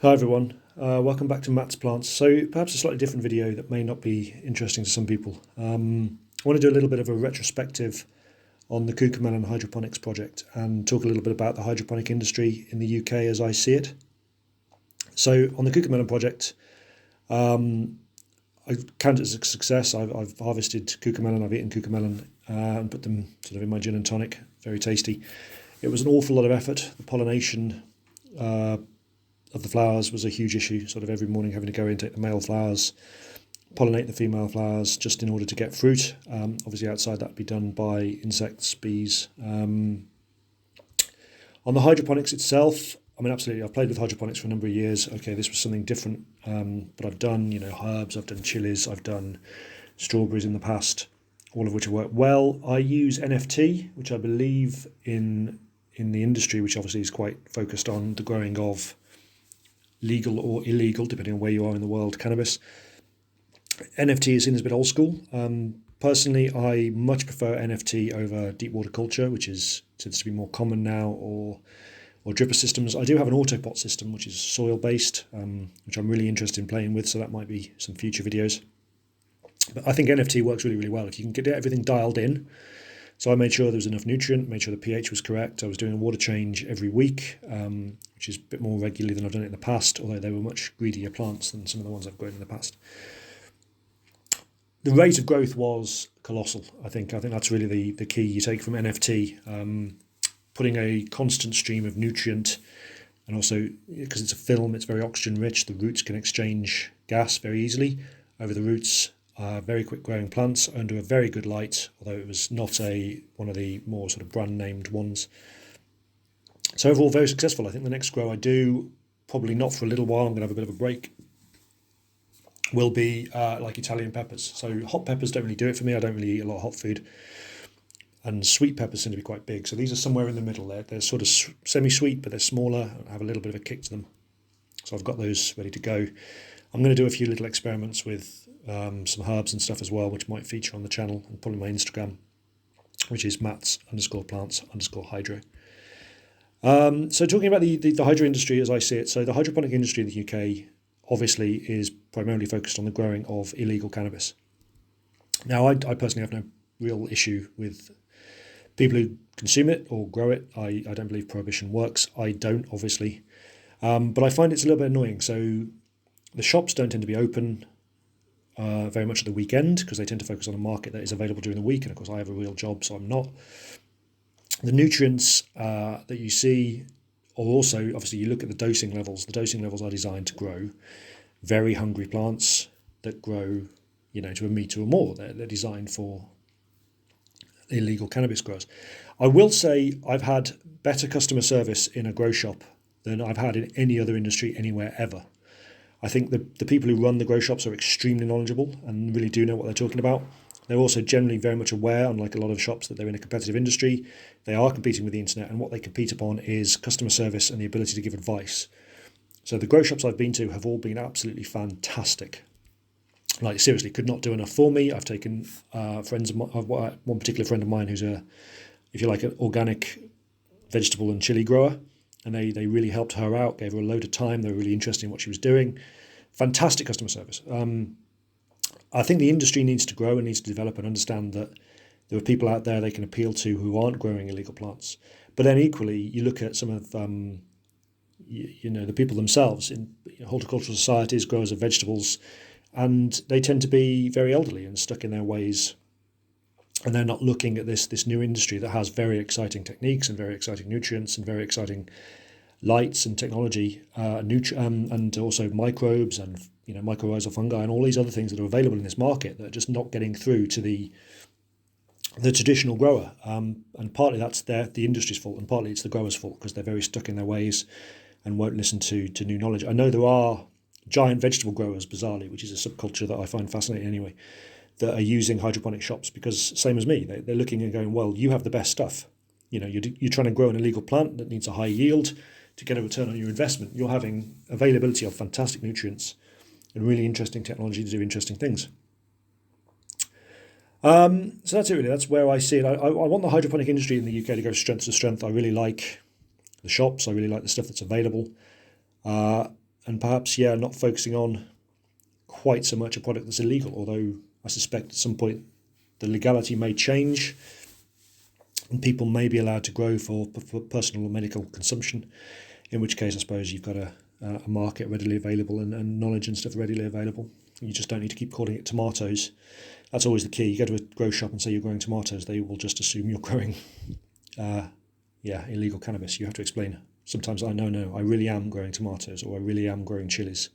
Hi everyone, welcome back to Matt's Plants. So perhaps a slightly different video that may not be interesting to some people. I want to do a little bit of a retrospective on the cucamelon hydroponics project and talk a little bit about the hydroponic industry in the UK as I see it. So on the cucamelon project, I count it as a success. I've harvested cucamelon, I've eaten cucamelon and put them sort of in my gin and tonic, very tasty. It was an awful lot of effort. The pollination of the flowers was a huge issue, sort of every morning having to go in, take the male flowers, pollinate the female flowers just in order to get fruit. Obviously outside that would be done by insects, bees. On the hydroponics itself, I mean, absolutely, I've played with hydroponics for a number of years. Okay, this was something different, but I've done, herbs, I've done chilies, I've done strawberries in the past, all of which have worked well. I use NFT, which I believe in the industry, which obviously is quite focused on the growing of legal or illegal, depending on where you are in the world, cannabis. NFT is seen as a bit old school. Personally, I much prefer NFT over deep water culture, which tends to be more common now, or dripper systems. I do have an autopot system, which is soil based, which I'm really interested in playing with, so that might be some future videos. But I think NFT works really, really well. If you can get everything dialed in. So I made sure there was enough nutrient, made sure the pH was correct. I was doing a water change every week, which is a bit more regularly than I've done it in the past, although they were much greedier plants than some of the ones I've grown in the past. The rate of growth was colossal, I think. I think that's really the key you take from NFT. Putting a constant stream of nutrient, and also because it's a film, it's very oxygen rich. The roots can exchange gas very easily over the roots. Very quick growing plants under a very good light, although it was not one of the more sort of brand named ones. So overall, very successful. I think the next grow I do, probably not for a little while, I'm going to have a bit of a break, will be like Italian peppers. So hot peppers don't really do it for me. I don't really eat a lot of hot food. And sweet peppers seem to be quite big. So these are somewhere in the middle there. They're sort of semi-sweet, but they're smaller and have a little bit of a kick to them. So I've got those ready to go. I'm going to do a few little experiments with some herbs and stuff as well, which might feature on the channel and probably my Instagram, which is Mats_plants_hydro. So talking about the hydro industry as I see it, so the hydroponic industry in the UK obviously is primarily focused on the growing of illegal cannabis. Now, I personally have no real issue with people who consume it or grow it. I don't believe prohibition works. I don't, obviously. But I find it's a little bit annoying. So the shops don't tend to be open very much at the weekend because they tend to focus on a market that is available during the week. And of course, I have a real job, so I'm not. The nutrients that you see are also, obviously, you look at the dosing levels. The dosing levels are designed to grow very hungry plants that grow, to a metre or more. They're designed for illegal cannabis growers. I will say I've had better customer service in a grow shop than I've had in any other industry anywhere ever. I think the people who run the grow shops are extremely knowledgeable and really do know what they're talking about. They're also generally very much aware, unlike a lot of shops, that they're in a competitive industry. They are competing with the internet, and what they compete upon is customer service and the ability to give advice. So the grow shops I've been to have all been absolutely fantastic. Like, seriously, could not do enough for me. I've taken one particular friend of mine who's if you like, an organic vegetable and chili grower, and they really helped her out, gave her a load of time. They were really interested in what she was doing. Fantastic customer service. I think the industry needs to grow and needs to develop and understand that there are people out there they can appeal to who aren't growing illegal plants. But then equally, you look at some of the people themselves in horticultural societies, growers of vegetables, and they tend to be very elderly and stuck in their ways, and they're not looking at this new industry that has very exciting techniques and very exciting nutrients and very exciting lights and technology, and also microbes and mycorrhizal fungi and all these other things that are available in this market that are just not getting through to the traditional grower. And partly that's the industry's fault, and partly it's the growers' fault because they're very stuck in their ways and won't listen to new knowledge. I know there are giant vegetable growers, bizarrely, which is a subculture that I find fascinating anyway, that are using hydroponic shops because, same as me, they're looking and going, well, you have the best stuff. You're trying to grow an illegal plant that needs a high yield to get a return on your investment. You're having availability of fantastic nutrients and really interesting technology to do interesting things. So that's it, really. That's where I see it. I want the hydroponic industry in the UK to go strength to strength. I really like the shops. I really like the stuff that's available. and perhaps, yeah, not focusing on quite so much a product that's illegal, although I suspect at some point the legality may change and people may be allowed to grow for personal or medical consumption, in which case I suppose you've got a market readily available and knowledge and stuff readily available. You just don't need to keep calling it tomatoes. That's always the key. You go to a grow shop and say you're growing tomatoes, they will just assume you're growing illegal cannabis. You have to explain. Sometimes no, I really am growing tomatoes, or I really am growing chilies.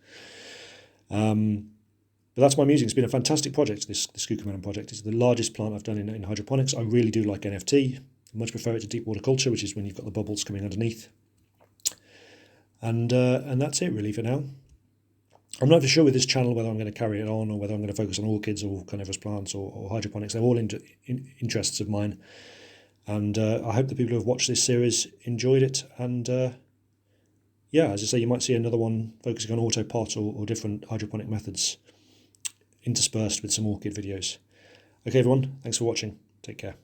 But that's my musing. It's been a fantastic project, this cucamelon project. It's the largest plant I've done in hydroponics. I really do like NFT. I much prefer it to deep water culture, which is when you've got the bubbles coming underneath. And that's it really for now. I'm not for sure with this channel whether I'm going to carry it on or whether I'm going to focus on orchids or carnivorous plants or hydroponics. They're all interests of mine. And I hope the people who have watched this series enjoyed it. And as I say, you might see another one focusing on autopot or different hydroponic methods interspersed with some orchid videos. Okay, everyone, thanks for watching. Take care.